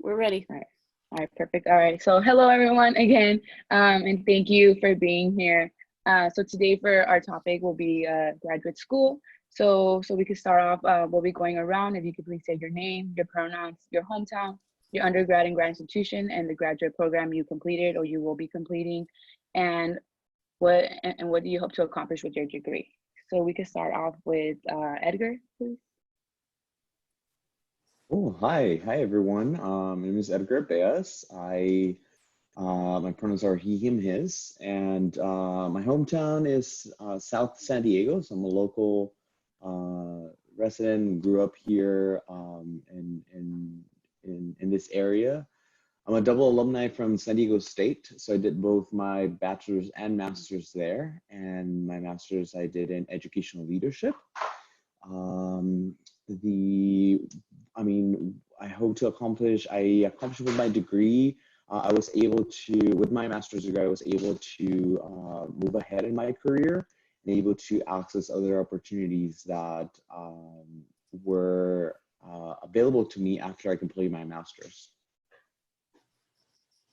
we're ready. All right, perfect. All right, so hello everyone again, and thank you for being here. So today for our topic will be graduate school. So we can start off, we'll be going around. If you could please say your name, your pronouns, your hometown, your undergrad and grad institution, and the graduate program you completed or you will be completing, and what do you hope to accomplish with your degree. So we can start off with Edgar, please. Oh, hi everyone. My name is Edgar Beas. My pronouns are he, him, his, and my hometown is South San Diego. So I'm a local resident. Grew up here in this area. I'm a double alumni from San Diego State, so I did both my bachelor's and master's there. And my master's I did in educational leadership. I hope to accomplish, I accomplished with my degree. I was able to, with my master's degree, I was able to move ahead in my career and able to access other opportunities that were available to me after I completed my master's.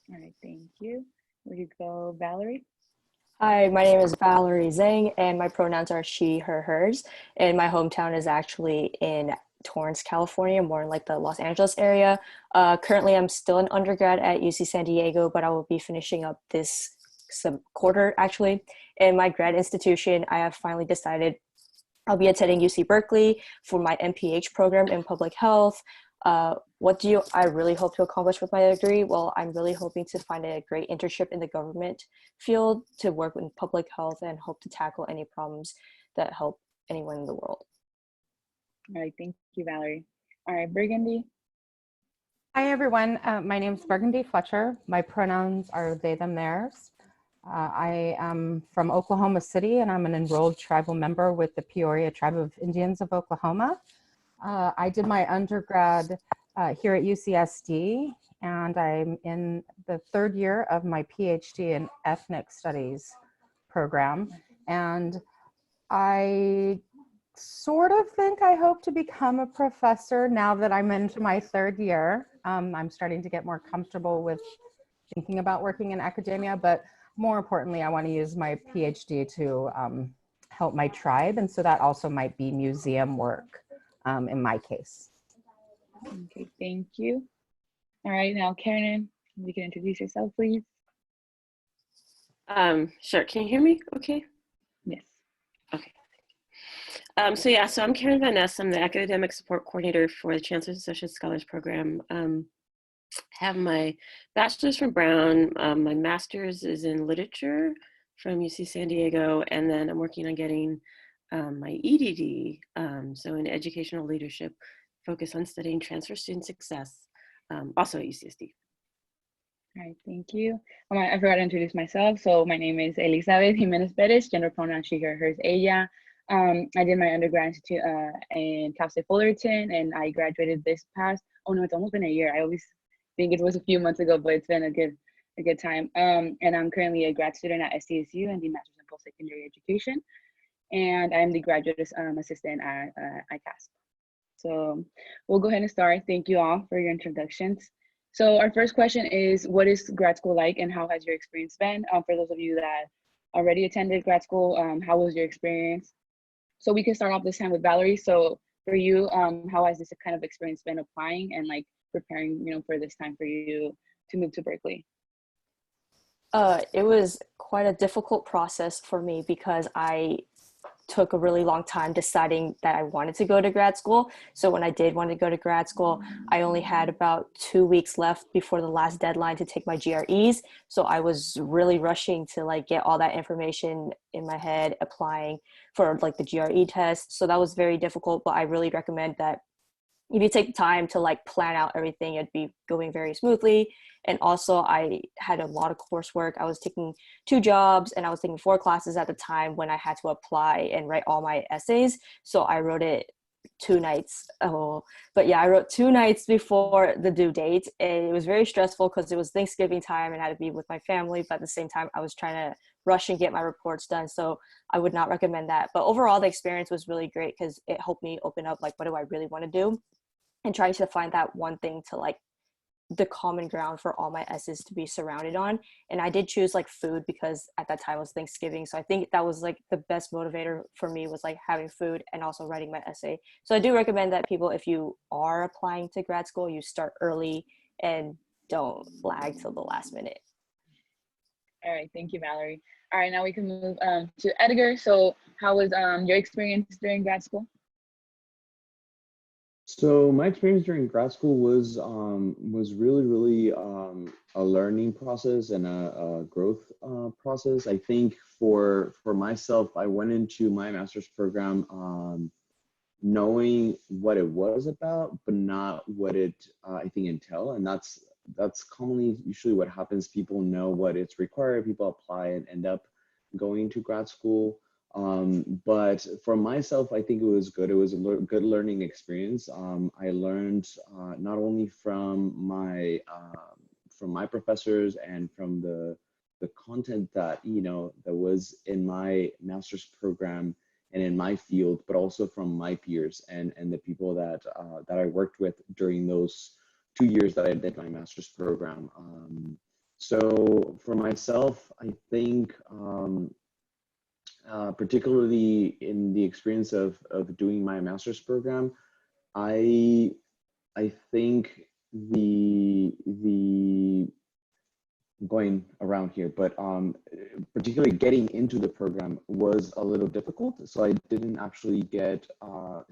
All right, thank you. We could go Valerie. Hi, my name is Valerie Zhang, and my pronouns are she, her, hers. And my hometown is actually in Torrance, California, more in like the Los Angeles area. Currently, I'm still an undergrad at UC San Diego, but I will be finishing up this quarter actually. In my grad institution, I have finally decided I'll be attending UC Berkeley for my MPH program in public health. What do I really hope to accomplish with my degree? Well, I'm really hoping to find a great internship in the government field to work in public health and hope to tackle any problems that help anyone in the world. All right, thank you, Valerie. All right, Burgundy. Hi, everyone. My name is Burgundy Fletcher. My pronouns are they, them, theirs. I am from Oklahoma City, and I'm an enrolled tribal member with the Peoria Tribe of Indians of Oklahoma. I did my undergrad here at UCSD, and I'm in the third year of my Ph.D. in ethnic studies program. And I sort of think I hope to become a professor now that I'm into my third year. I'm starting to get more comfortable with thinking about working in academia, but more importantly, I want to use my PhD to help my tribe. And so that also might be museum work in my case. Okay, thank you. All right, now Karen, you can introduce yourself, please. Sure, can you hear me okay? Yes. Okay. So I'm Karen Van Ness. I'm the Academic Support Coordinator for the Chancellor's Associate Scholars Program. Have my bachelor's from Brown. My master's is in literature from UC San Diego, and then I'm working on getting my EDD, so in educational leadership, focus on studying transfer student success, also at UCSD. All right, thank you. I forgot to introduce myself. So my name is Elizabeth Jimenez Perez, gender pronoun she, her, hers, ella. I did my undergrad in CASP Fullerton, and I graduated this past, oh no, it's almost been a year. I always think it was a few months ago, but it's been a good time. And I'm currently a grad student at SDSU and the Master's in Post-Secondary Education. And I'm the graduate assistant at CASP. So we'll go ahead and start. Thank you all for your introductions. So our first question is, what is grad school like and how has your experience been? For those of you that already attended grad school, how was your experience? So we can start off this time with Valerie. So for you, how has this kind of experience been applying and like preparing, for this time for you to move to Berkeley? It was quite a difficult process for me because I took a really long time deciding that I wanted to go to grad school. So when I did want to go to grad school, I only had about 2 weeks left before the last deadline to take my GREs. So I was really rushing to like get all that information in my head, applying for like the GRE test. So that was very difficult, but I really recommend that if you take the time to like plan out everything, it'd be going very smoothly. And also I had a lot of coursework. I was taking 2 jobs and I was taking 4 classes at the time when I had to apply and write all my essays. So I wrote it 2 nights. I wrote 2 nights before the due date. And it was very stressful because it was Thanksgiving time and I had to be with my family. But at the same time, I was trying to rush and get my reports done. So I would not recommend that. But overall, the experience was really great because it helped me open up like, what do I really want to do? And trying to find that one thing to like the common ground for all my S's to be surrounded on. And I did choose like food because at that time it was Thanksgiving. So I think that was like the best motivator for me, was like having food and also writing my essay. So I do recommend that people, if you are applying to grad school, you start early and don't lag till the last minute. All right, thank you, Valerie. All right, now we can move to Edgar. So how was your experience during grad school? So my experience during grad school was really a learning process and a growth process. I think for myself, I went into my master's program knowing what it was about, but not what it I think entail, and that's commonly usually what happens. People know what it's required, people apply and end up going to grad school. But for myself, I think it was good. It was a good learning experience. I learned not only from my professors and from the content that that was in my master's program and in my field, but also from my peers and the people that that I worked with during those 2 years that I did my master's program. So for myself, I think. Particularly in the experience of doing my master's program, I think the going around here, but particularly getting into the program was a little difficult. So I didn't actually get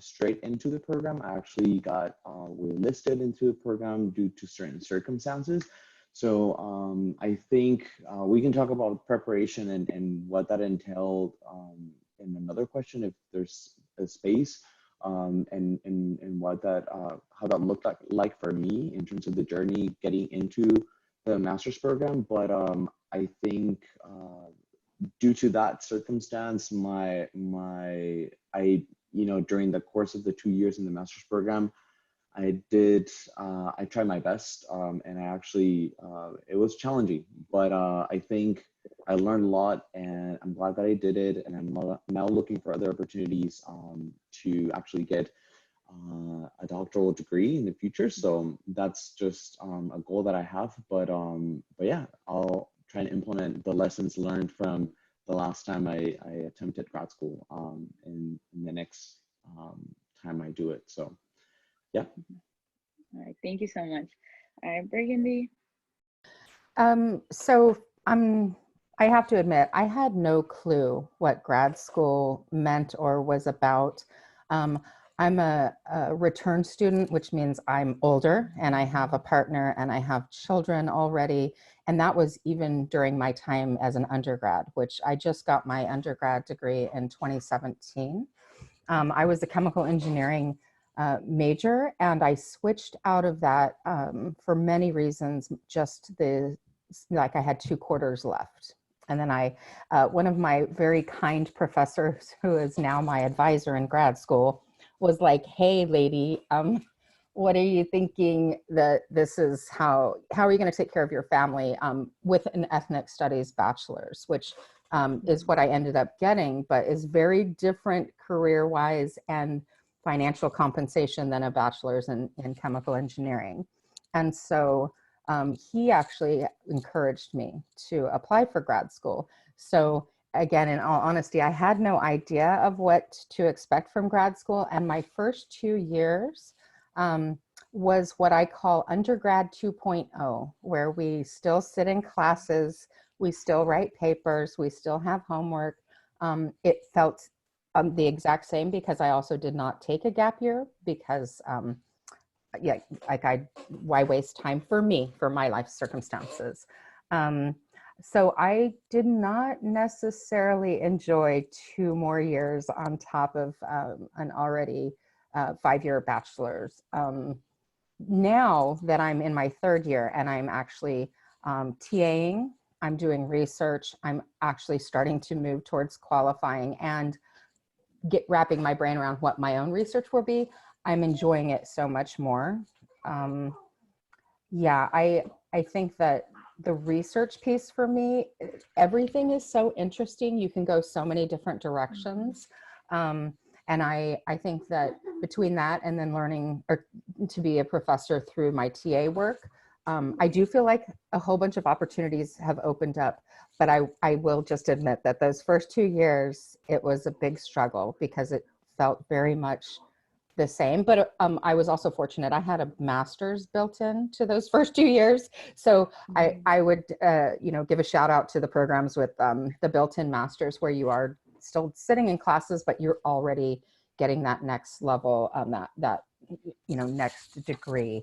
straight into the program. I actually got listed into the program due to certain circumstances. So I think we can talk about preparation and what that entailed in another question, if there's a space, and what that how that looked like for me in terms of the journey getting into the master's program. But I think due to that circumstance, during the course of the 2 years in the master's program, I tried my best, and I actually, it was challenging, but I think I learned a lot, and I'm glad that I did it, and I'm now looking for other opportunities to actually get a doctoral degree in the future. So that's just a goal that I have, but yeah, I'll try and implement the lessons learned from the last time I attempted grad school in the next time I do it. So. Yeah. All right, thank you so much. All right, Burgundy. I have to admit, I had no clue what grad school meant or was about. I'm a return student, which means I'm older and I have a partner and I have children already. And that was even during my time as an undergrad, which I just got my undergrad degree in 2017. I was a chemical engineering major, and I switched out of that for many reasons. Just I had 2 quarters left, and then one of my very kind professors, who is now my advisor in grad school, was like, "Hey, lady, what are you thinking that this is how are you going to take care of your family with an ethnic studies bachelor's?" Which is what I ended up getting, but is very different career-wise and financial compensation than a bachelor's in chemical engineering. And so he actually encouraged me to apply for grad school. So again, in all honesty, I had no idea of what to expect from grad school. And my first 2 years was what I call undergrad 2.0, where we still sit in classes, we still write papers, we still have homework. It felt the exact same because I also did not take a gap year because yeah, why waste time for me, for my life circumstances. So I did not necessarily enjoy 2 more years on top of an already 5-year bachelor's. Now that I'm in my 3rd year and I'm actually TAing, I'm doing research, I'm actually starting to move towards qualifying and wrapping my brain around what my own research will be. I'm enjoying it so much more. Yeah, I think that the research piece for me, everything is so interesting. You can go so many different directions. And I think that between that and then learning to be a professor through my TA work, I do feel like a whole bunch of opportunities have opened up, but I will just admit that those first 2 years, it was a big struggle because it felt very much the same. But I was also fortunate. I had a master's built in to those first 2 years. So I would, give a shout out to the programs with the built-in masters where you are still sitting in classes, but you're already getting that next level, next degree.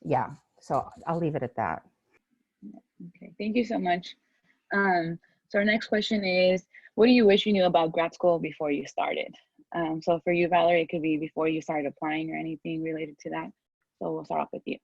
Yeah, so I'll leave it at that. Okay, thank you so much. So our next question is, what do you wish you knew about grad school before you started? So for you, Valerie, it could be before you started applying or anything related to that. So we'll start off with you.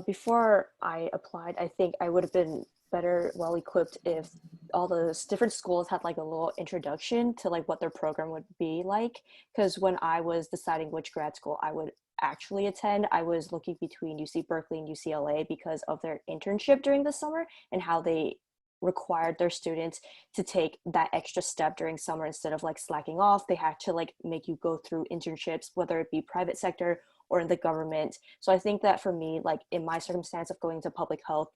Before I applied, I think I would have been better well equipped if all the different schools had like a little introduction to like what their program would be like. Because when I was deciding which grad school I would actually attend, I was looking between UC Berkeley and UCLA because of their internship during the summer and how they required their students to take that extra step during summer. Instead of like slacking off, they had to like make you go through internships, whether it be private sector or in the government. So I think that for me, like in my circumstance of going to public health,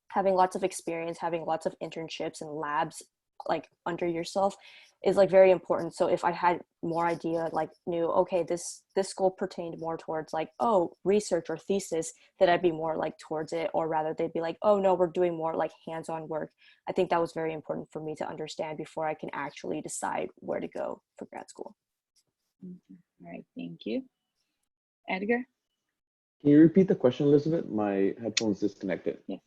having lots of experience, having lots of internships and labs like under yourself is like very important. So if I had more idea, like knew, okay, this school pertained more towards like, oh, research or thesis, that I'd be more like towards it. Or rather they'd be like, oh no, we're doing more like hands-on work. I think that was very important for me to understand before I can actually decide where to go for grad school. All right, thank you. Edgar? Can you repeat the question, Elizabeth? My headphones disconnected. Yes.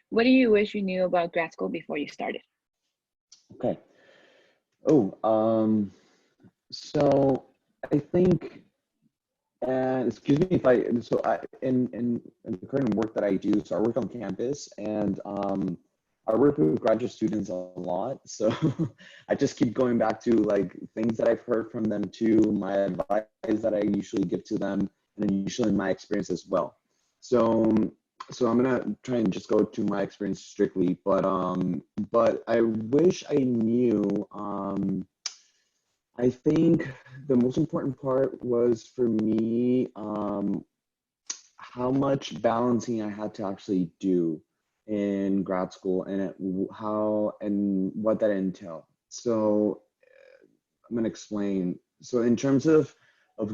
What do you wish you knew about grad school before you started? Okay. Oh, so I think, and excuse me if in the current work that I do, so I work on campus and I work with graduate students a lot. So I just keep going back to like things that I've heard from them too, my advice that I usually give to them, and then usually my experience as well. So I'm gonna try and just go to my experience strictly, but I wish I knew. I think the most important part was for me how much balancing I had to actually do in grad school how and what that entailed. So I'm gonna explain. So in terms of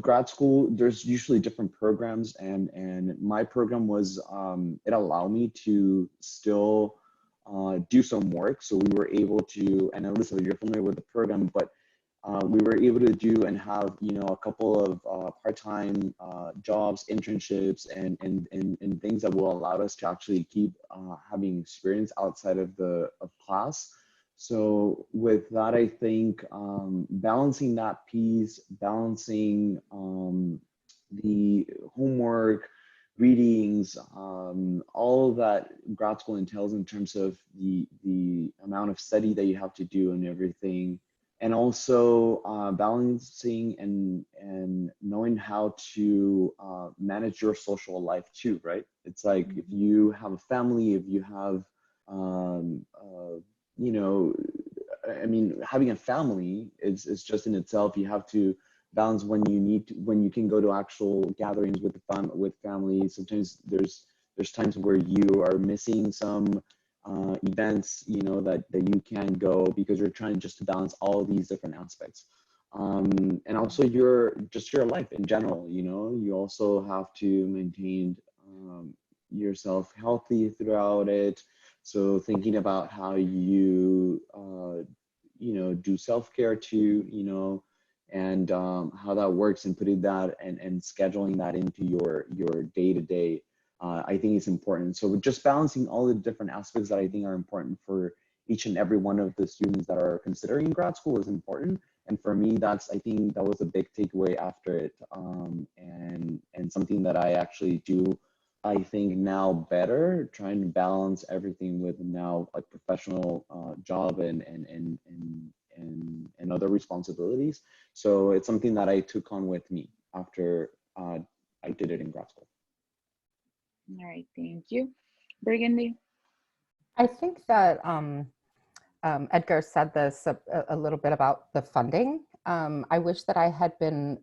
grad school, there's usually different programs, and my program was it allowed me to still do some work. So we were able to, and Elizabeth, you're familiar with the program, but we were able to do and have a couple of part-time jobs, internships, and things that will allow us to actually keep having experience outside of class. So with that, I think balancing that piece, balancing the homework, readings, all of that grad school entails in terms of the amount of study that you have to do and everything, and also balancing and knowing how to manage your social life too, right? It's like if you have a family, if you have I mean, having a family is just in itself. You have to balance when you can go to actual gatherings with family. Sometimes there's times where you are missing some events, that you can go because you're trying just to balance all of these different aspects. And also your life in general, you also have to maintain yourself healthy throughout it. So thinking about how you, do self-care too, and how that works and putting that and scheduling that into your day-to-day, I think is important. So just balancing all the different aspects that I think are important for each and every one of the students that are considering grad school is important. And for me, I think that was a big takeaway after it, and something that I actually do, I think now better, trying to balance everything with now a professional job and other responsibilities. So it's something that I took on with me after I did it in grad school. All right, thank you. Burgundy? I think that Edgar said this a little bit about the funding. I wish that I had been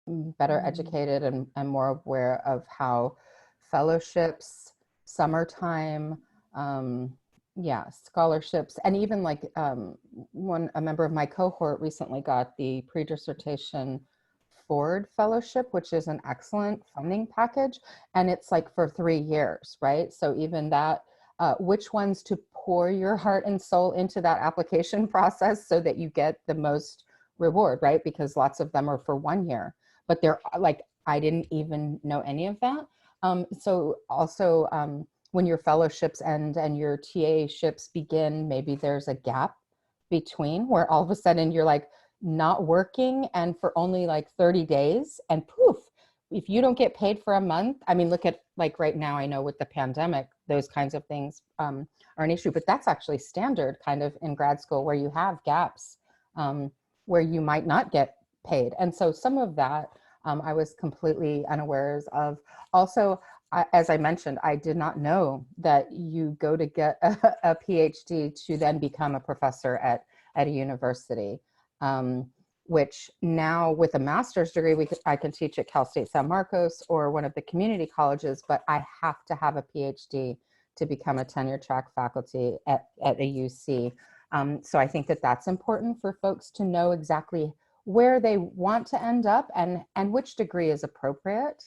better educated and more aware of how fellowships, summertime, scholarships, and even like a member of my cohort recently got the pre-dissertation Ford Fellowship, which is an excellent funding package, and it's like for 3 years, right? So even that, which ones to pour your heart and soul into that application process so that you get the most reward, right? Because lots of them are for 1 year, but they're like, I didn't even know any of that. So also when your fellowships end and your TA ships begin, maybe there's a gap between where all of a sudden you're like not working and for only like 30 days and poof, if you don't get paid for a month, I mean, look at like right now, I know with the pandemic, those kinds of things are an issue, but that's actually standard kind of in grad school where you have gaps where you might not get paid. And so some of that I was completely unaware of. Also, as I mentioned, I did not know that you go to get a PhD to then become a professor at a university, which now with a master's degree, I can teach at Cal State San Marcos or one of the community colleges, but I have to have a PhD to become a tenure track faculty at a UC. So I think that that's important for folks to know exactly where they want to end up and which degree is appropriate.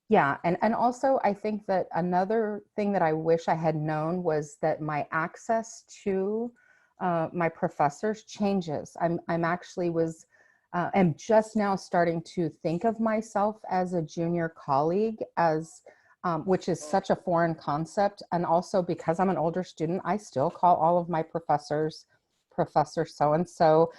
Yeah, and also I think that another thing that I wish I had known was that my access to my professors changes. I'm actually am just now starting to think of myself as a junior colleague, as which is such a foreign concept. And also because I'm an older student, I still call all of my professors Professor so-and-so.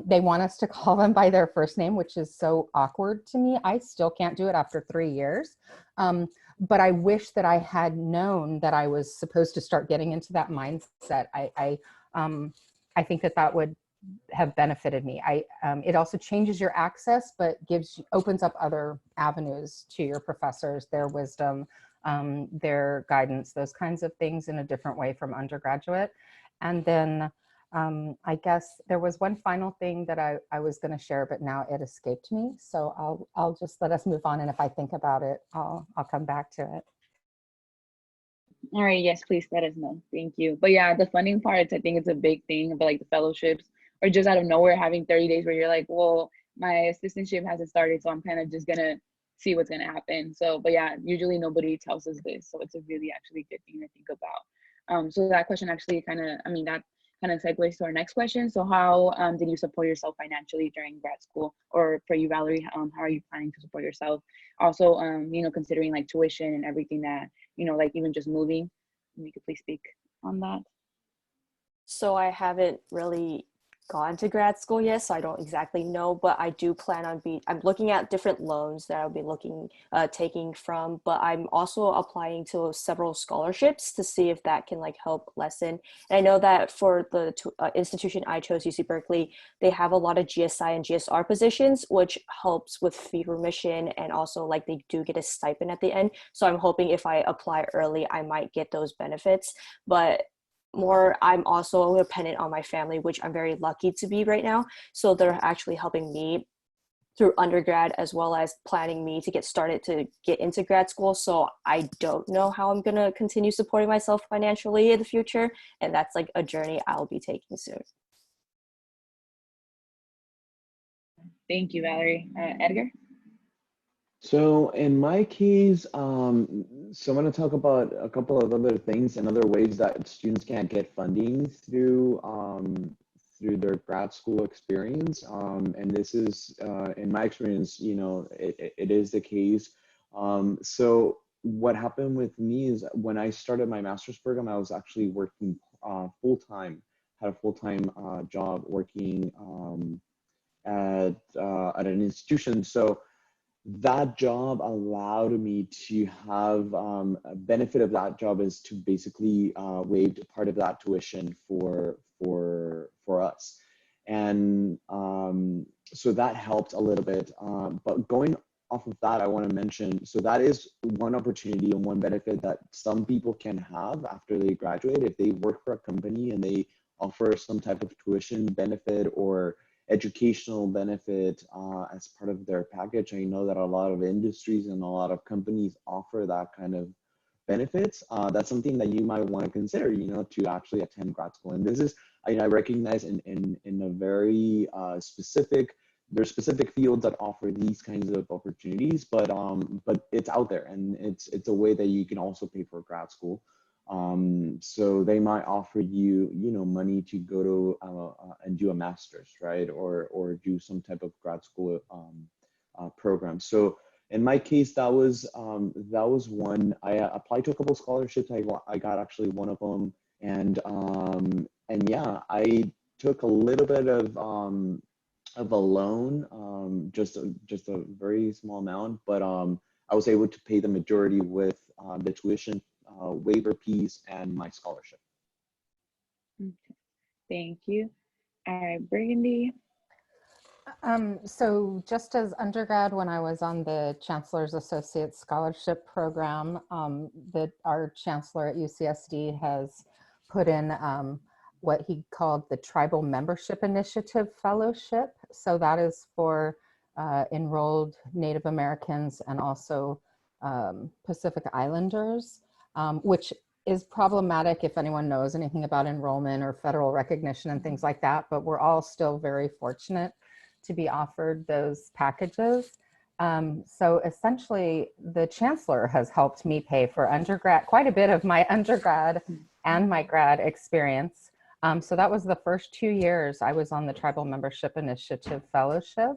They want us to call them by their first name, which is so awkward to me. I still can't do it after 3 years. But I wish that I had known that I was supposed to start getting into that mindset. I think that would have benefited me. It also changes your access, but opens up other avenues to your professors, their wisdom, their guidance, those kinds of things in a different way from undergraduate. And then I guess there was one final thing that I was going to share, but now it escaped me. So I'll just let us move on. And if I think about it, I'll come back to it. All right, yes, please let us know. Thank you. But yeah, the funding parts, I think it's a big thing, but like the fellowships or just out of nowhere having 30 days where you're like, well, my assistantship hasn't started, so I'm kind of just gonna see what's gonna happen. So, but yeah, usually nobody tells us this. So it's a really actually good thing to think about. So that question actually that kind of segues to our next question. So how did you support yourself financially during grad school? Or for you, Valerie, how are you planning to support yourself? Also, considering like tuition and everything that, like even just moving, you could please speak on that. So I haven't really gone to grad school yet, so I don't exactly know, but I do plan on I'm looking at different loans that I'll be taking from, but I'm also applying to several scholarships to see if that can like help lessen. And I know that for the institution I chose, UC Berkeley, they have a lot of GSI and GSR positions, which helps with fee remission, and also like they do get a stipend at the end. So I'm hoping if I apply early, I might get those benefits. But I'm also dependent on my family, which I'm very lucky to be right now. So they're actually helping me through undergrad as well as planning me to get started to get into grad school. So I don't know how I'm going to continue supporting myself financially in the future. And that's like a journey I'll be taking soon. Thank you, Valerie. Edgar? So in my case, so I'm going to talk about a couple of other things and other ways that students can get funding through their grad school experience. And this is, in my experience, it is the case. So what happened with me is when I started my master's program, I was actually working full-time, had a full-time job working at an institution. So that job allowed me to have a benefit of that job is to basically waive part of that tuition for us, and so that helped a little bit. But going off of that, I want to mention, so that is one opportunity and one benefit that some people can have after they graduate if they work for a company and they offer some type of tuition benefit or educational benefit as part of their package. I know that a lot of industries and a lot of companies offer that kind of benefits. That's something that you might want to consider, to actually attend grad school. And this is, I recognize in a very there's specific fields that offer these kinds of opportunities, but it's out there, and it's a way that you can also pay for grad school. So they might offer you, money to go to and do a master's, right, or do some type of grad school program. So in my case, that was one. I applied to a couple of scholarships. I got actually one of them, and yeah, I took a little bit of a loan, just a very small amount, but I was able to pay the majority with the tuition waiver piece and my scholarship. Okay. Thank you. All right, Burgundy. So just as undergrad, when I was on the Chancellor's Associate Scholarship Program, our Chancellor at UCSD has put in what he called the Tribal Membership Initiative Fellowship. So that is for enrolled Native Americans and also Pacific Islanders, which is problematic if anyone knows anything about enrollment or federal recognition and things like that, but we're all still very fortunate to be offered those packages. So essentially the Chancellor has helped me pay for undergrad, quite a bit of my undergrad and my grad experience. So that was the first 2 years I was on the Tribal Membership Initiative Fellowship.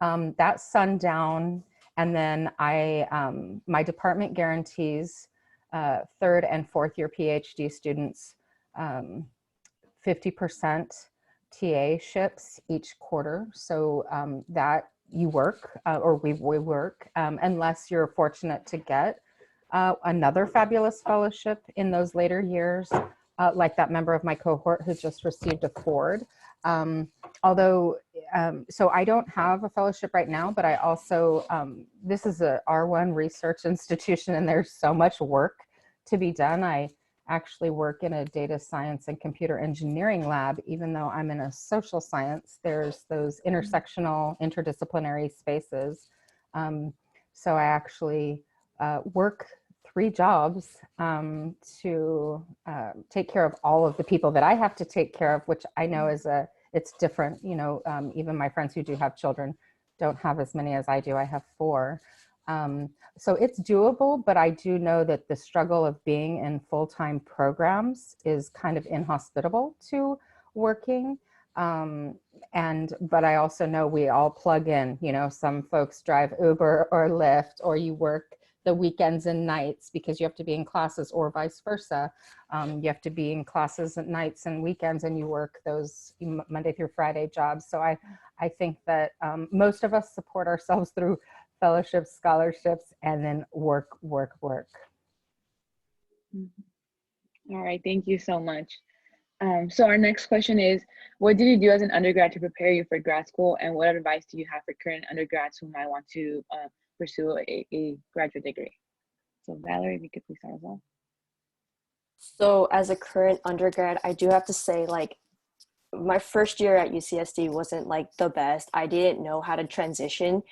That sundown, and then my department guarantees third and fourth year PhD students 50% TA ships each quarter. So that you work, or we work, unless you're fortunate to get another fabulous fellowship in those later years, like that member of my cohort who just received a Ford. So I don't have a fellowship right now, but I also, this is a R1 research institution and there's so much work to be done. I actually work in a data science and computer engineering lab, even though I'm in a social science, there's those intersectional, interdisciplinary spaces. So I actually work 3 jobs to take care of all of the people that I have to take care of, which I know it's different. Even my friends who do have children don't have as many as I do. I have 4. So it's doable, but I do know that the struggle of being in full-time programs is kind of inhospitable to working. But I also know we all plug in, some folks drive Uber or Lyft, or you work the weekends and nights because you have to be in classes, or vice versa. You have to be in classes at nights and weekends, and you work those Monday through Friday jobs. So I think that most of us support ourselves through fellowships, scholarships, and then work. All right, thank you so much. So our next question is, what did you do as an undergrad to prepare you for grad school, and what advice do you have for current undergrads who might want to pursue a graduate degree? So Valerie, if you could please start us off. So as a current undergrad, I do have to say, my first year at UCSD wasn't the best. I didn't know how to transition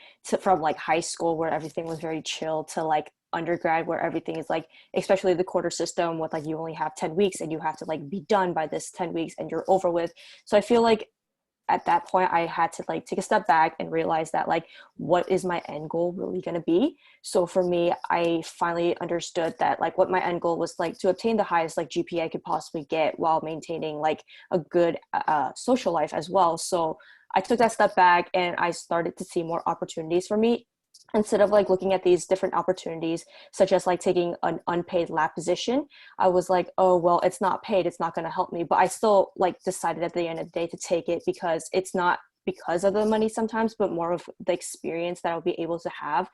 from high school where everything was very chill to undergrad where everything is especially the quarter system with you only have 10 weeks and you have to be done by this 10 weeks and you're over with. So I feel at that point I had to take a step back and realize that what is my end goal really going to be. So for me, I finally understood that what my end goal was to obtain the highest GPA I could possibly get while maintaining a good social life as well. So I took that step back and I started to see more opportunities for me. Instead of looking at these different opportunities, such as taking an unpaid lab position, I was oh, well, it's not paid, it's not going to help me. But I still decided at the end of the day to take it because it's not because of the money sometimes, but more of the experience that I'll be able to have.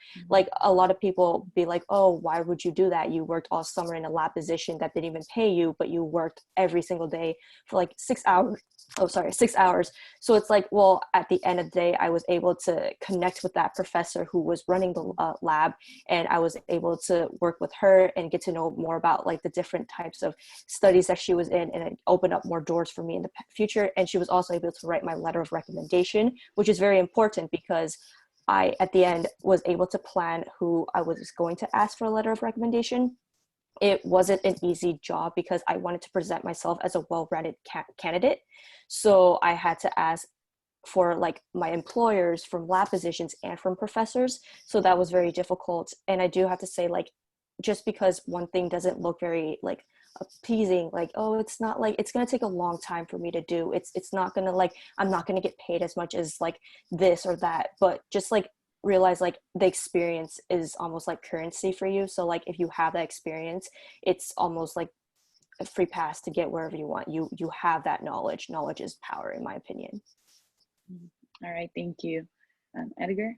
A lot of people be oh, why would you do that? You worked all summer in a lab position that didn't even pay you, but you worked every single day for 6 hours 6 hours. So it's like, well, at the end of the day, I was able to connect with that professor who was running the lab, and I was able to work with her and get to know more about like the different types of studies that she was in, and it opened up more doors for me in the future. And she was also able to write my letter of recommendation, which is very important because I, at the end, was able to plan who I was going to ask for a letter of recommendation. It wasn't an easy job because I wanted to present myself as a well-rounded candidate. So I had to ask for like my employers from lab positions and from professors. So that was very difficult. And I do have to say, like, just because one thing doesn't look very like appeasing, like, oh, it's not like, it's going to take a long time for me to do. It's not going to like, I'm not going to get paid as much as like this or that, but just like realize like the experience is almost like currency for you. So like if you have that experience, it's almost like a free pass to get wherever you want. You have that knowledge. Knowledge is power, in my opinion. All right, thank you. Edgar?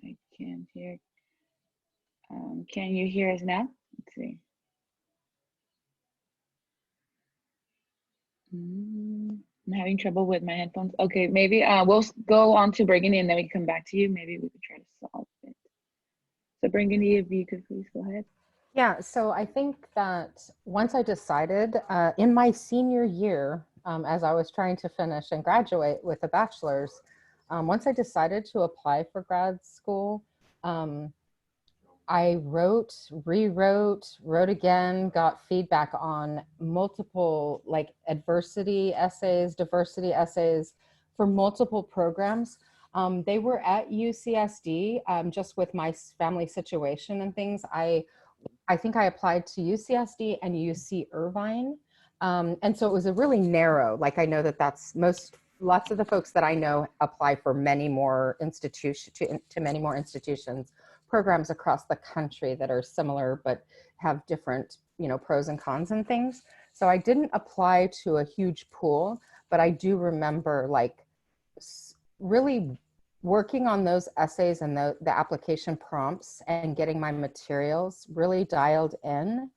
I can't hear. Can you hear us now? Let's see. I'm having trouble with my headphones. Okay, maybe we'll go on to Burgundy and then we can come back to you. Maybe we could try to solve it. So Burgundy, if you could please go ahead. Yeah, so I think that once I decided in my senior year, as I was trying to finish and graduate with a bachelor's, once I decided to apply for grad school, I wrote, rewrote, wrote again, got feedback on multiple like adversity essays, diversity essays for multiple programs. They were at UCSD, just with my family situation and things. I think I applied to UCSD and UC Irvine. And so it was a really narrow, like I know that that's lots of the folks that I know apply for many more institutions, to many more institutions, programs across the country that are similar, but have different, pros and cons and things. So I didn't apply to a huge pool, but I do remember like really working on those essays and the application prompts and getting my materials really dialed in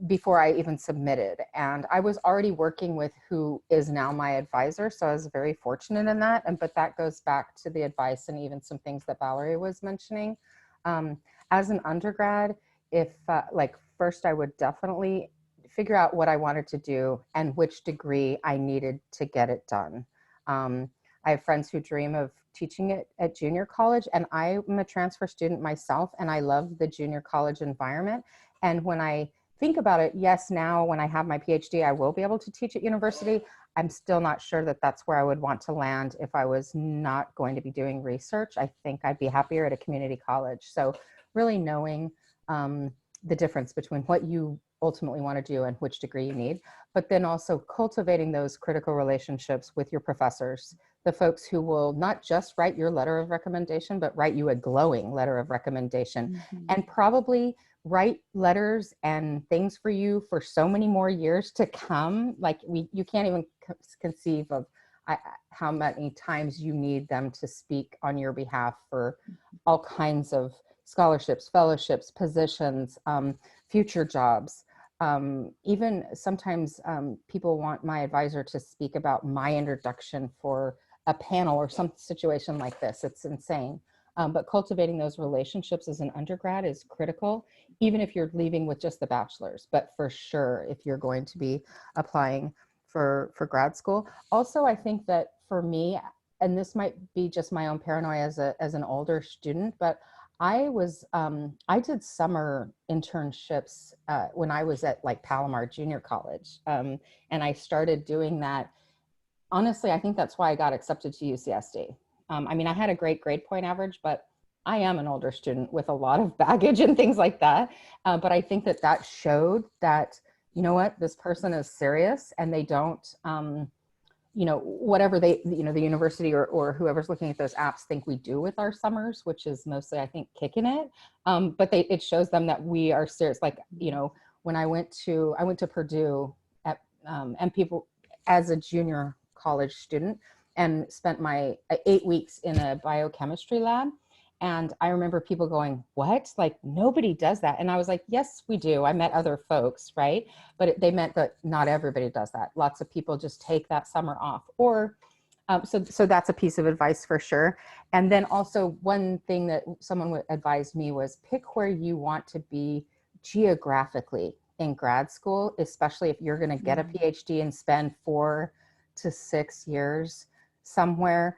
before I even submitted. And I was already working with who is now my advisor. So I was very fortunate in that. But that goes back to the advice and even some things that Valerie was mentioning. As an undergrad, if first I would definitely figure out what I wanted to do and which degree I needed to get it done. I have friends who dream of teaching it at junior college, and I'm a transfer student myself, and I love the junior college environment. And when I think about it, yes, now when I have my PhD, I will be able to teach at university. I'm still not sure that that's where I would want to land if I was not going to be doing research. I think I'd be happier at a community college. So really knowing the difference between what you ultimately want to do and which degree you need, but then also cultivating those critical relationships with your professors, the folks who will not just write your letter of recommendation, but write you a glowing letter of recommendation, and probably write letters and things for you for so many more years to come. Like you can't even conceive of how many times you need them to speak on your behalf for all kinds of scholarships, fellowships, positions, future jobs. Even sometimes people want my advisor to speak about my introduction for a panel or some situation like this. It's insane. But cultivating those relationships as an undergrad is critical, even if you're leaving with just the bachelor's, but for sure, if you're going to be applying for grad school. Also, I think that for me, and this might be just my own paranoia as an older student, but I did summer internships when I was at like Palomar Junior College. And I started doing that. Honestly, I think that's why I got accepted to UCSD. I mean, I had a great grade point average, but I am an older student with a lot of baggage and things like that. But I think that showed that, you know what, this person is serious, and they don't, whatever they, the university or whoever's looking at those apps think we do with our summers, which is mostly, I think, kicking it. But it shows them that we are serious. Like, when I went to Purdue at and people as a junior college student and spent my 8 weeks in a biochemistry lab. And I remember people going, what? Like, nobody does that. And I was like, yes, we do. I met other folks, right? But they meant that not everybody does that. Lots of people just take that summer off. Or so that's a piece of advice for sure. And then also one thing that someone would advise me was pick where you want to be geographically in grad school, especially if you're going to get a PhD and spend 4 to 6 years somewhere.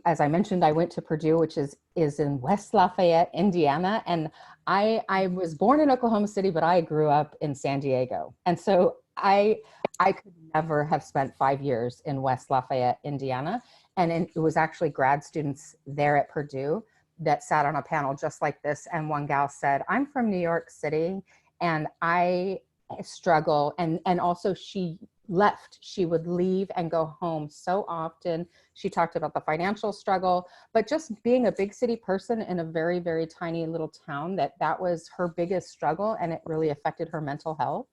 As I mentioned, I went to Purdue, which is in West Lafayette, Indiana. And I was born in Oklahoma City, but I grew up in San Diego. And so I could never have spent 5 years in West Lafayette, Indiana. And it was actually grad students there at Purdue that sat on a panel just like this. And one gal said, I'm from New York City and I struggle. And also she would leave and go home so often. She talked about the financial struggle, but just being a big city person in a very, very tiny little town, that was her biggest struggle. And it really affected her mental health.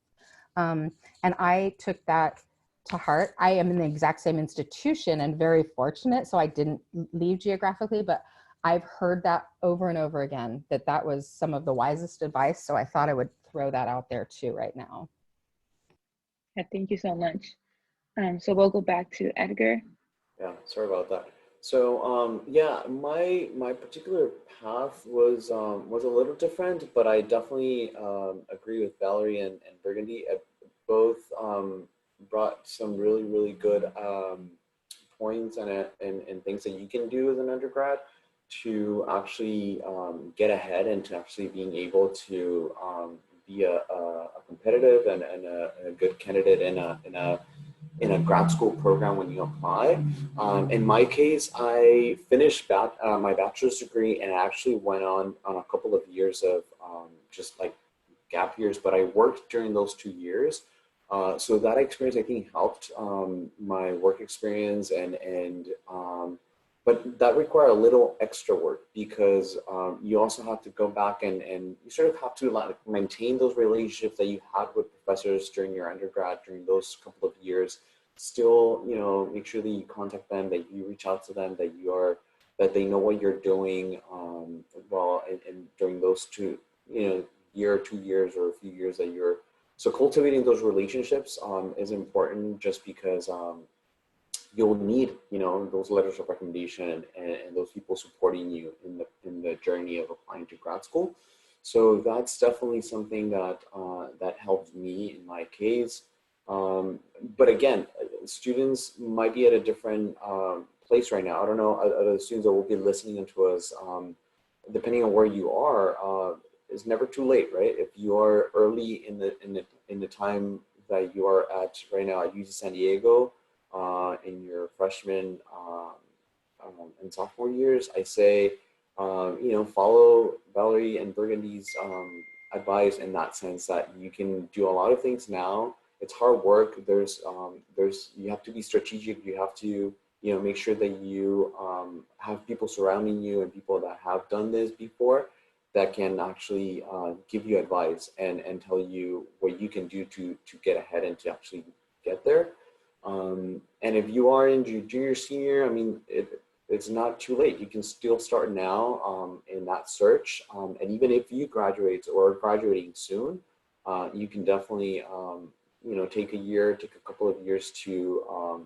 And I took that to heart. I am in the exact same institution and very fortunate. So I didn't leave geographically, but I've heard that over and over again, that was some of the wisest advice. So I thought I would throw that out there too right now. Yeah, thank you so much. So we'll go back to Edgar. Yeah, sorry about that. So yeah, my particular path was a little different, but I definitely agree with Valerie and Burgundy. Both brought some really good points and things that you can do as an undergrad to actually get ahead and to actually being able to be a competitive and a good candidate in a grad school program when you apply. In my case, I finished my bachelor's degree and I actually went on a couple of years of just like gap years, but I worked during those 2 years. So that experience I think helped my work experience but that required a little extra work because you also have to go back and you sort of have to like maintain those relationships that you had with professors during your undergrad, during those couple of years. Still, you know, make sure that you contact them, that you reach out to them, that they know what you're doing and during those year or 2 years or a few years that you're. So cultivating those relationships is important just because you'll need, you know, those letters of recommendation and those people supporting you in the journey of applying to grad school. So that's definitely something that that helped me in my case. But again, students might be at a different place right now. I don't know, other students that will be listening to us, depending on where you are, it's never too late, right? If you are early in the time that you are at right now at UC San Diego, in your freshman and sophomore years, I say, you know, follow Valerie and Burgundy's advice in that sense that you can do a lot of things now. It's hard work. You have to be strategic. You have to, you know, make sure that you have people surrounding you and people that have done this before that can actually give you advice and tell you what you can do to get ahead and to actually get there. And if you are in junior, senior, I mean, it's not too late. You can still start now in that search. And even if you graduate or are graduating soon, you can definitely, you know, take a couple of years to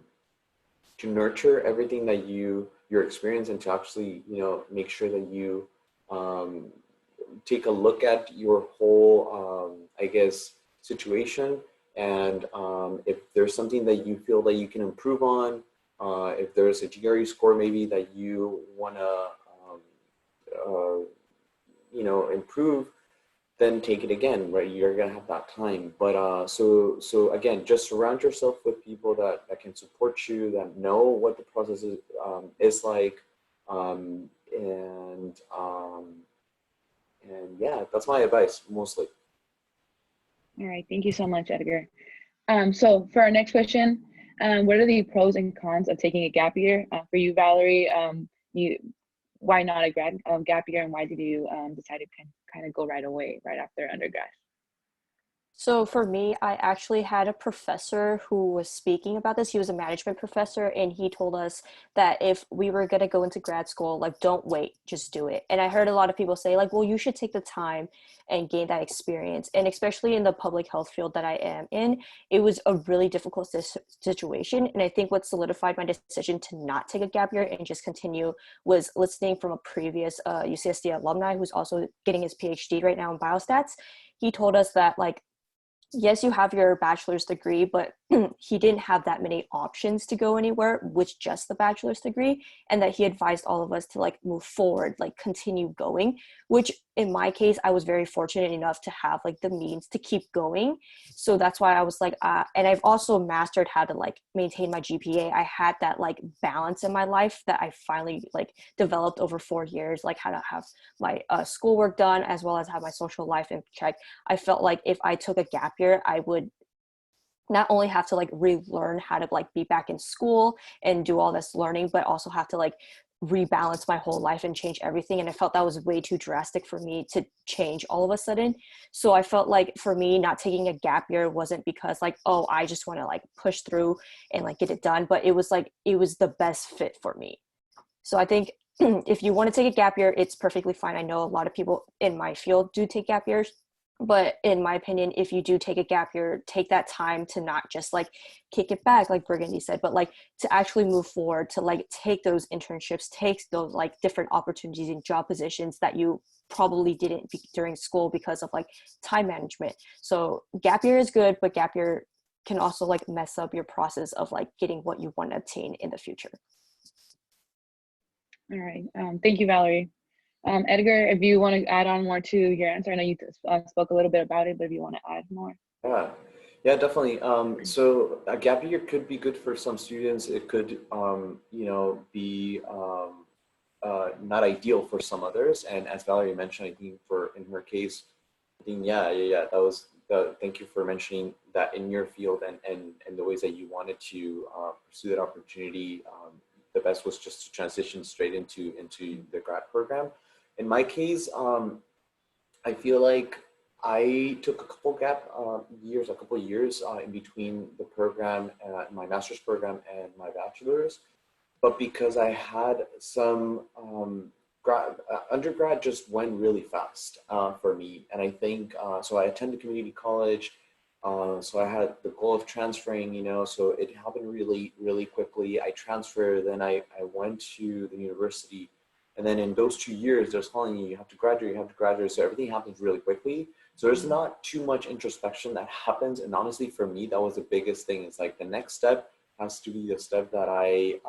nurture everything that your experience and to actually, you know, make sure that you take a look at your whole, I guess, situation. And if there's something that you feel that you can improve on, if there's a GRE score maybe that you want to, you know, improve, then take it again, right? You're gonna have that time. But so again, just surround yourself with people that can support you, that know what the process is like, and yeah, that's my advice mostly. All right, thank you so much, Edgar. So for our next question, what are the pros and cons of taking a gap year? For you, Valerie, why not a gap year, and why did you decide to kind of go right away, right after undergrad? So for me, I actually had a professor who was speaking about this. He was a management professor, and he told us that if we were going to go into grad school, like, don't wait, just do it. And I heard a lot of people say, like, well, you should take the time and gain that experience. And especially in the public health field that I am in, it was a really difficult situation. And I think what solidified my decision to not take a gap year and just continue was listening from a previous UCSD alumni who's also getting his PhD right now in biostats. He told us that, like, yes, you have your bachelor's degree, but he didn't have that many options to go anywhere with just the bachelor's degree, and that he advised all of us to, like, move forward, like, continue going, which in my case, I was very fortunate enough to have, like, the means to keep going. So that's why I was like, and I've also mastered how to, like, maintain my GPA. I had that, like, balance in my life that I finally, like, developed over 4 years, like how to have my schoolwork done as well as have my social life in check. I felt like if I took a gap year, I would not only have to, like, relearn how to, like, be back in school and do all this learning, but also have to, like, rebalance my whole life and change everything. And I felt that was way too drastic for me to change all of a sudden. So I felt like for me, not taking a gap year wasn't because, like, oh, I just want to, like, push through and, like, get it done, but it was like, it was the best fit for me. So I think if you want to take a gap year, it's perfectly fine. I know a lot of people in my field do take gap years, but in my opinion, if you do take a gap year, take that time to not just, like, kick it back, like Burgundy said, but, like, to actually move forward, to, like, take those internships, take those, like, different opportunities in job positions that you probably didn't during school because of, like, time management. So gap year is good, but gap year can also, like, mess up your process of, like, getting what you want to obtain in the future. All right. Thank you, Valerie. Edgar, if you want to add on more to your answer, I know you spoke a little bit about it, but if you want to add more. Yeah, definitely. So a gap year could be good for some students. It could, be not ideal for some others. And as Valerie mentioned, I think in her case, I think, that was, thank you for mentioning that in your field and the ways that you wanted to pursue that opportunity. The best was just to transition straight into the grad program. In my case, I feel like I took a couple years in between the program, my master's program and my bachelor's, but because I had some undergrad just went really fast for me. And I think, so I attended community college, so I had the goal of transferring, so it happened really, really quickly. I transferred, then I went to the university. And then in those 2 years, they're telling you have to graduate. So everything happens really quickly. So there's not too much introspection that happens. And honestly, for me, that was the biggest thing. It's like the next step has to be the step that I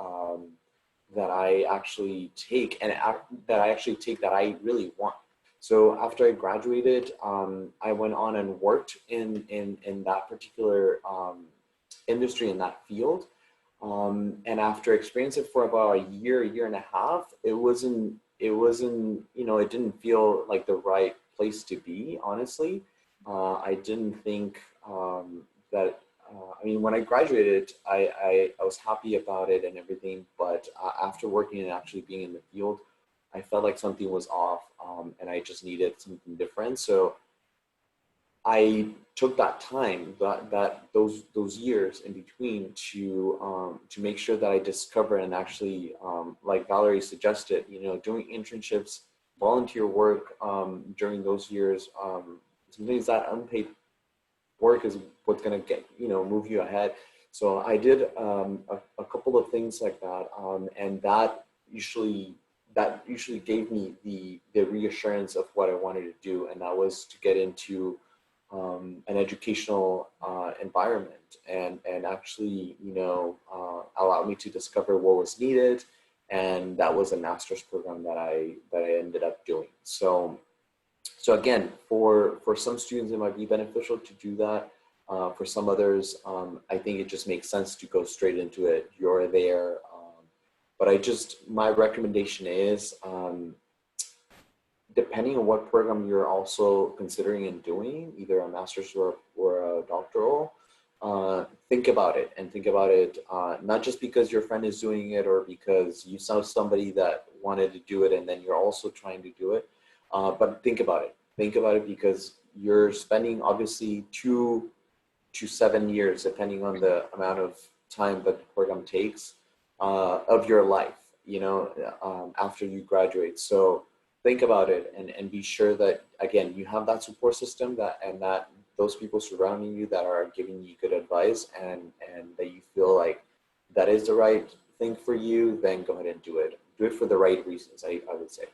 actually take that I really want. So after I graduated, I went on and worked in that particular industry, in that field. And after experiencing it for about a year and a half, it didn't feel like the right place to be, honestly. I didn't think that, when I graduated, I was happy about it and everything, but after working and actually being in the field, I felt like something was off, and I just needed something different. So I took that time, those years in between to make sure that I discovered and actually, like Valerie suggested, doing internships, volunteer work during those years. Sometimes that unpaid work is what's going to get, move you ahead. So I did a couple of things like that, and that usually gave me the reassurance of what I wanted to do, and that was to get into an educational environment and actually, allowed me to discover what was needed, and that was a master's program that I ended up doing. So again, for some students, it might be beneficial to do that. For some others, I think it just makes sense to go straight into it. You're there. But my recommendation is, depending on what program you're also considering and doing, either a master's or a doctoral, think about it not just because your friend is doing it or because you saw somebody that wanted to do it and then you're also trying to do it, but think about it because you're spending obviously 2 to 7 years, depending on the amount of time that the program takes, of your life, after you graduate. So think about it and be sure that, again, you have that support system that those people surrounding you that are giving you good advice, and that you feel like that is the right thing for you, then go ahead and do it. Do it for the right reasons, I would say.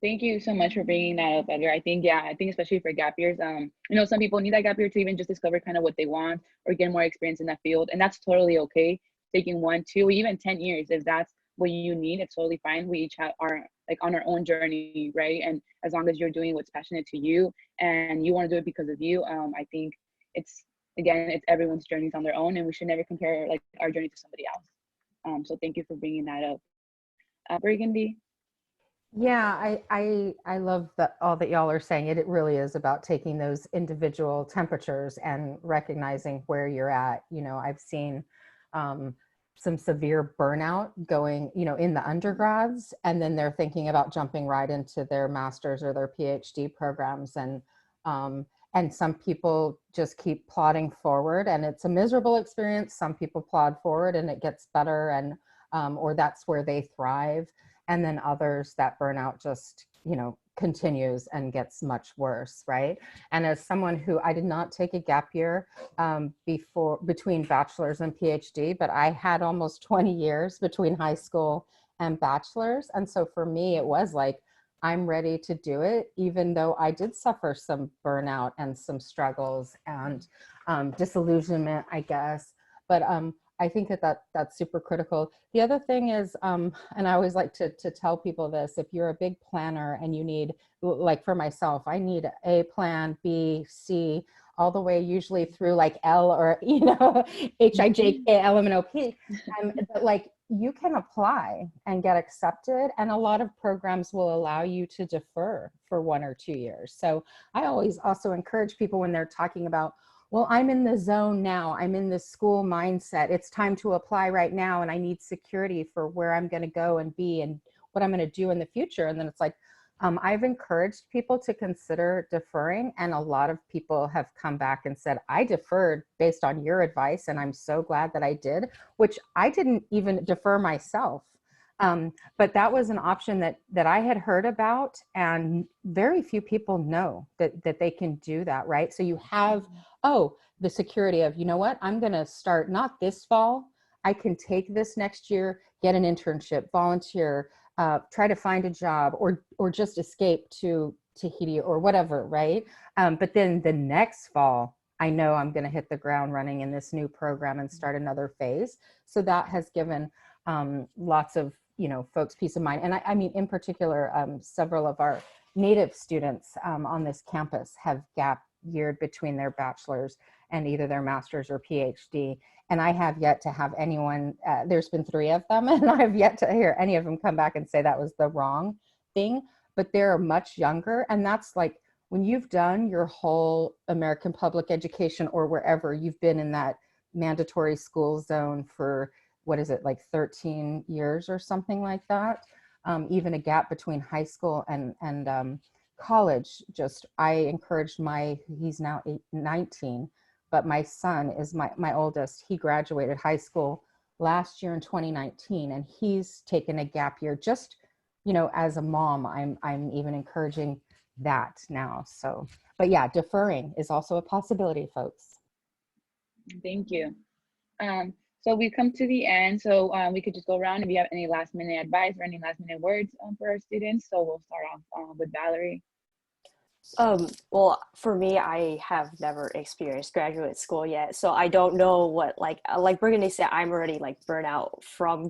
Thank you so much for bringing that up, Edgar. I think especially for gap years, some people need that gap year to even just discover kind of what they want or get more experience in that field. And that's totally okay. Taking 1, 2, even 10 years, if that's what you need, it's totally fine. We each have on our own journey, right? And as long as you're doing what's passionate to you and you want to do it because of you, I think it's everyone's journeys on their own, and we should never compare like our journey to somebody else. So thank you for bringing that up. Burgundy. Yeah, I love all that y'all are saying. It really is about taking those individual temperatures and recognizing where you're at. I've seen some severe burnout going, in the undergrads, and then they're thinking about jumping right into their master's or their PhD programs. And some people just keep plodding forward, and it's a miserable experience. Some people plod forward and it gets better, and or that's where they thrive. And then others, that burnout just, continues and gets much worse, right? And as someone who, I did not take a gap year between bachelor's and PhD, but I had almost 20 years between high school and bachelor's. And so for me, it was like, I'm ready to do it, even though I did suffer some burnout and some struggles and disillusionment, I guess. But I think that's super critical. The other thing is, and I always like to tell people this, if you're a big planner and you need, like for myself, I need A plan, B, C, all the way usually through like L or, H, I, J, K, L, M, N, O, P. But like you can apply and get accepted, and a lot of programs will allow you to defer for 1 or 2 years. So I always also encourage people when they're talking about, well, I'm in the zone now, I'm in the school mindset, it's time to apply right now, and I need security for where I'm going to go and be and what I'm going to do in the future. And then it's like, I've encouraged people to consider deferring, and a lot of people have come back and said, I deferred based on your advice, and I'm so glad that I did, which I didn't even defer myself. But that was an option that I had heard about, and very few people know that they can do that, right? So you have, the security of, what, I'm going to start not this fall, I can take this next year, get an internship, volunteer, try to find a job, or just escape to Tahiti or whatever, right? But then the next fall, I know I'm going to hit the ground running in this new program and start another phase. So that has given lots of folks peace of mind. And I mean, in particular, several of our Native students on this campus have gap yeared between their bachelor's and either their master's or PhD. And I have yet to have anyone, there's been 3 of them, and I have yet to hear any of them come back and say that was the wrong thing, but they're much younger. And that's like, when you've done your whole American public education or wherever you've been in that mandatory school zone for, what is it, like 13 years or something like that, even a gap between high school and college. Just, I encouraged he's now 19, but my son is my oldest. He graduated high school last year in 2019, and he's taken a gap year. Just, as a mom, I'm even encouraging that now. So, but yeah, deferring is also a possibility, folks. Thank you. So we've come to the end, so we could just go around if you have any last minute advice or any last minute words for our students. So we'll start off with Valerie. Well, for me, I have never experienced graduate school yet, so I don't know what, like Burgundy said, I'm already like burnt out from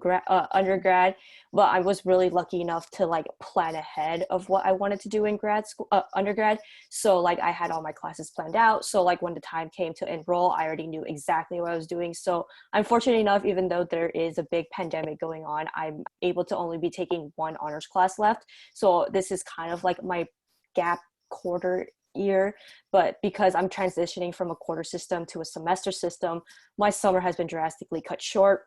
undergrad, but I was really lucky enough to like plan ahead of what I wanted to do in grad school, undergrad. So like I had all my classes planned out. So like when the time came to enroll, I already knew exactly what I was doing. So I'm fortunate enough, even though there is a big pandemic going on, I'm able to only be taking 1 honors class left. So this is kind of like my gap quarter year, but because I'm transitioning from a quarter system to a semester system, my summer has been drastically cut short.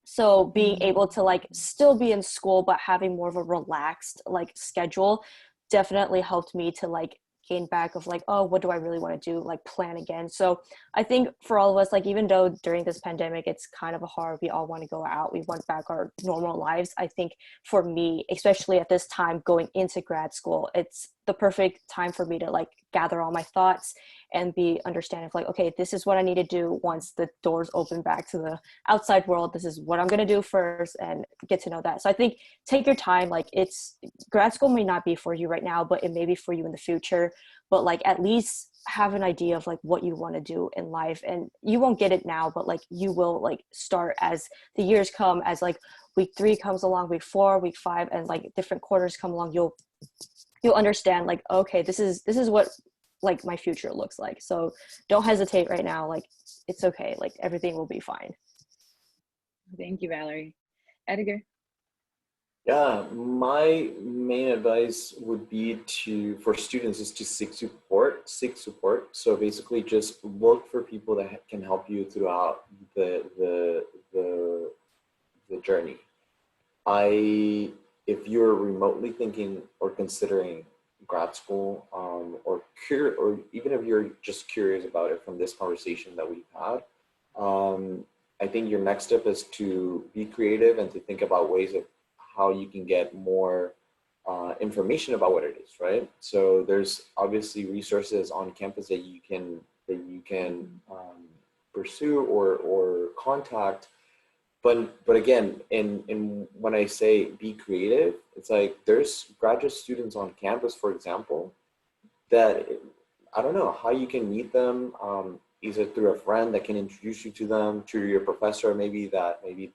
So being able to like still be in school but having more of a relaxed like schedule definitely helped me to like gain back of like, oh, what do I really want to do, like plan again. So I think for all of us, like even though during this pandemic it's kind of hard, we all want to go out, we want back our normal lives. I think for me, especially at this time going into grad school, it's the perfect time for me to like gather all my thoughts and be understanding of like, okay, this is what I need to do once the doors open back to the outside world. This is what I'm going to do first, and get to know that. So I think take your time. Like, it's grad school may not be for you right now, but it may be for you in the future. But like, at least have an idea of like what you want to do in life, and you won't get it now, but like you will like start as the years come, as like week 3 comes along, week 4, week 5, and like different quarters come along, you'll understand like, okay, this is what like my future looks like. So don't hesitate right now. Like, it's okay. Like, everything will be fine. Thank you, Valerie. Edgar? Yeah, my main advice would be for students is to seek support. So basically just look for people that can help you throughout the journey. If you're remotely thinking or considering grad school, or even if you're just curious about it from this conversation that we've had, I think your next step is to be creative and to think about ways of how you can get more information about what it is, right? So there's obviously resources on campus that you can pursue or contact. But again, when I say be creative, it's like there's graduate students on campus, for example, that I don't know how you can meet them, either through a friend that can introduce you to them, to your professor, maybe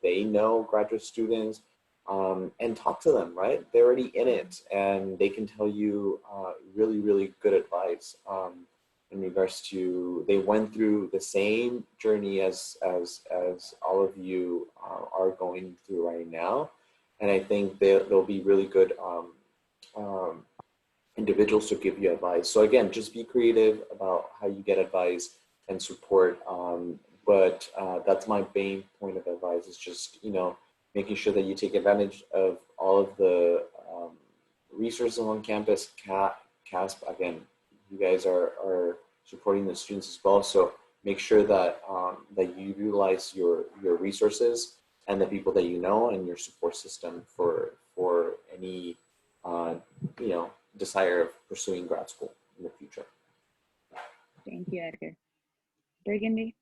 they know graduate students, and talk to them, right? They're already in it, and they can tell you really, really good advice in regards to, they went through the same journey as all of you are going through right now. And I think they'll be really good individuals to give you advice. So again, just be creative about how you get advice and support. But that's my main point of advice, is just, making sure that you take advantage of all of the resources on campus. CASP, again, you guys are supporting the students as well. So make sure that that you utilize your resources and the people that you know and your support system for any desire of pursuing grad school in the future. Thank you, Edgar. Burgundy?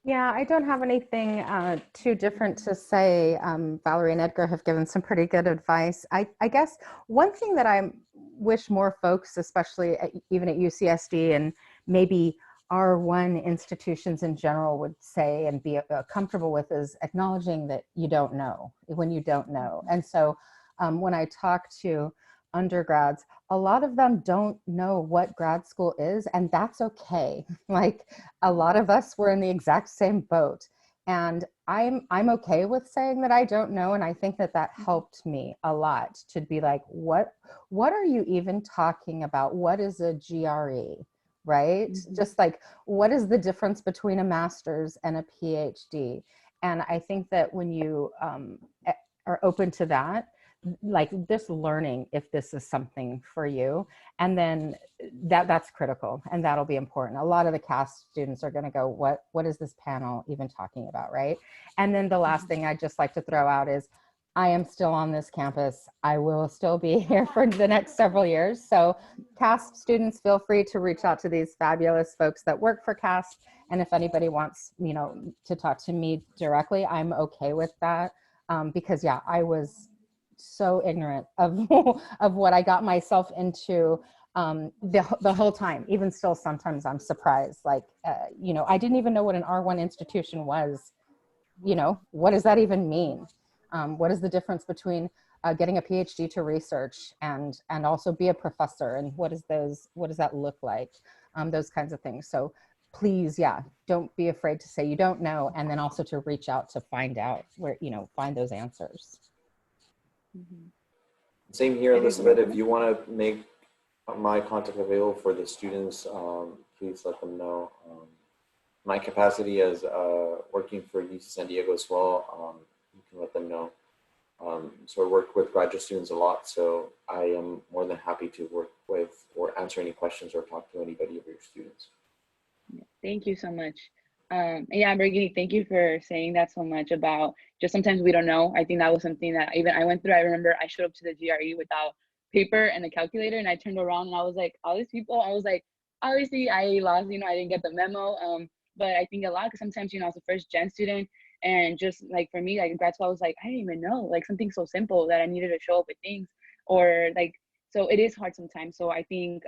Yeah, I don't have anything too different to say. Valerie and Edgar have given some pretty good advice. I guess one thing that I wish more folks, especially even at UCSD and maybe R1 institutions in general, would say and be comfortable with, is acknowledging that you don't know when you don't know. And so when I talk to undergrads, a lot of them don't know what grad school is, and that's okay. Like, a lot of us were in the exact same boat, and I'm okay with saying that I don't know. And I think that helped me a lot to be like, what are you even talking about? What is a GRE, right? Mm-hmm. Just like, what is the difference between a master's and a PhD? And I think that when you are open to that, like this learning if this is something for you, and then that's critical, and that'll be important. A lot of the CASP students are going to go, what is this panel even talking about, right? And then the last thing I'd just like to throw out is, I am still on this campus. I will still be here for the next several years. So CASP students, feel free to reach out to these fabulous folks that work for CASP. And if anybody wants, to talk to me directly, I'm okay with that. Because yeah, I was so ignorant of what I got myself into the whole time. Even still, sometimes I'm surprised. Like, I didn't even know what an R1 institution was. What does that even mean? What is the difference between getting a PhD to research and also be a professor? And what does that look like? Those kinds of things. So please, yeah, don't be afraid to say you don't know, and then also to reach out to find out where, find those answers. Mm-hmm. Same here, Elizabeth. If you want to make my contact available for the students, please let them know. My capacity as working for UC San Diego as well, you can let them know. So I work with graduate students a lot, so I am more than happy to work with or answer any questions or talk to anybody of your students. Thank you so much. Yeah, Burgundy, thank you for saying that so much about just sometimes we don't know. I think that was something that even I went through. I remember I showed up to the GRE without paper and a calculator, and I turned around and I was like, all these people, I was like, obviously I lost, I didn't get the memo. But I think a lot, because sometimes, as a first gen student, and just like for me, like in grad school, I was like, I didn't even know, like something so simple that I needed to show up with things, or like, so it is hard sometimes. So I think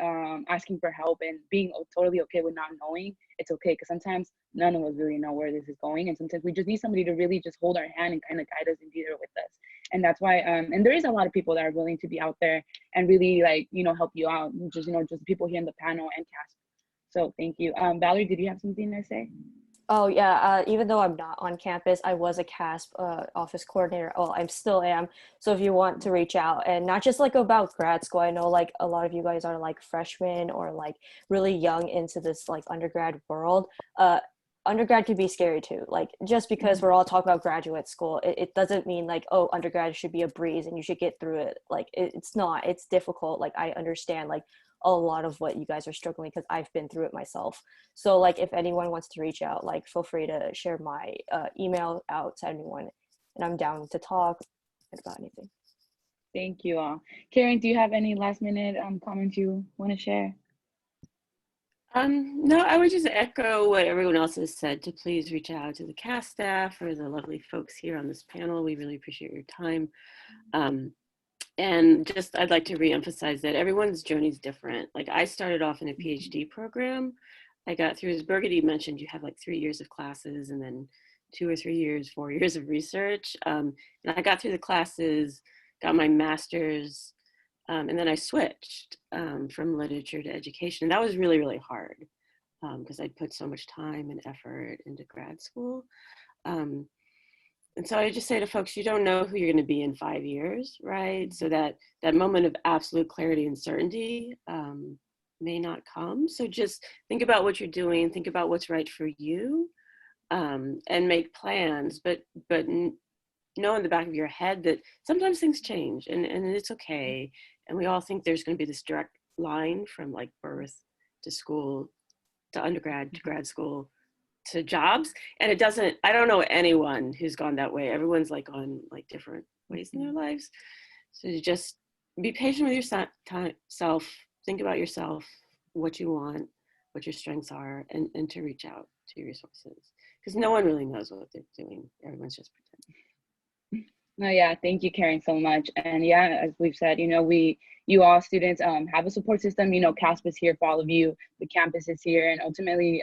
asking for help and being totally okay with not knowing, it's okay, because sometimes none of us really know where this is going, and sometimes we just need somebody to really just hold our hand and kind of guide us and be there with us. And that's why and there is a lot of people that are willing to be out there and really like help you out, just people here in the panel and CASP. So thank you. Valerie, did you have something to say? Oh yeah, even though I'm not on campus, I was a CASP office coordinator. Well, I still am. So if you want to reach out, and not just like about grad school, I know like a lot of you guys are like freshmen or like really young into this like undergrad world. Undergrad can be scary too. Like just because we're all talking about graduate school, it doesn't mean like, oh, undergrad should be a breeze and you should get through it. Like it's not. It's difficult. Like I understand like a lot of what you guys are struggling, because I've been through it myself. So like if anyone wants to reach out, like feel free to share my email out to anyone, and I'm down to talk about anything. Thank you all. Karen, do you have any last minute comments you want to share? No, I would just echo what everyone else has said, to please reach out to the CASP staff or the lovely folks here on this panel. We really appreciate your time. And just, I'd like to reemphasize that everyone's journey is different. Like I started off in a PhD program. I got through, as Burgundy mentioned, you have like 3 years of classes and then 2 or 3 years, 4 years of research. And I got through the classes, got my master's, and then I switched from literature to education. And that was really, really hard because I'd put so much time and effort into grad school. And so I just say to folks, you don't know who you're going to be in 5 years, right? So that moment of absolute clarity and certainty may not come. So just think about what you're doing, think about what's right for you, and make plans. But know in the back of your head that sometimes things change, and it's okay. And we all think there's going to be this direct line from like birth to school to undergrad to grad school to jobs, and it doesn't. I don't know anyone who's gone that way. Everyone's like on like different ways in their lives. So you just be patient with yourself, think about yourself, what you want, what your strengths are, and to reach out to your resources, because no one really knows what they're doing. Everyone's just pretending. No, yeah, thank you, Karen, so much. And yeah, as we've said, you all students have a support system. CASP is here for all of you. The campus is here, and ultimately,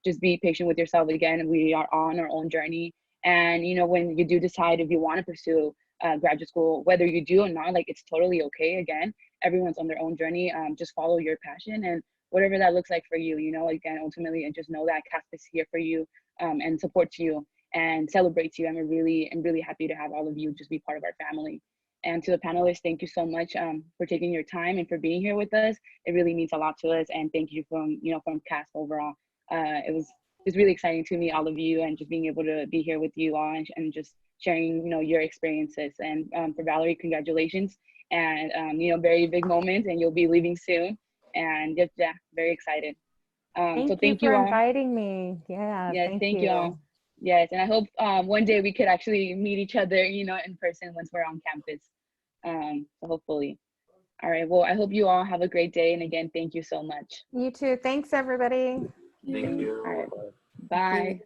just be patient with yourself. Again, we are on our own journey. And, when you do decide if you want to pursue graduate school, whether you do or not, like it's totally okay. Again, everyone's on their own journey. Just follow your passion and whatever that looks like for you, again, ultimately, and just know that CASP is here for you and supports you and celebrates you. I'm really happy to have all of you just be part of our family. And to the panelists, thank you so much for taking your time and for being here with us. It really means a lot to us. And thank you from CASP overall. It was really exciting to meet all of you and just being able to be here with you all and just sharing, your experiences. And for Valerie, congratulations. And, very big moment, and you'll be leaving soon. And just, yeah, very excited. So thank you for all. inviting me. Yeah, yes, thank you all. Yes, and I hope one day we could actually meet each other, in person once we're on campus. So hopefully. All right, well, I hope you all have a great day. And again, thank you so much. You too. Thanks, everybody. Thank you. All right. Bye.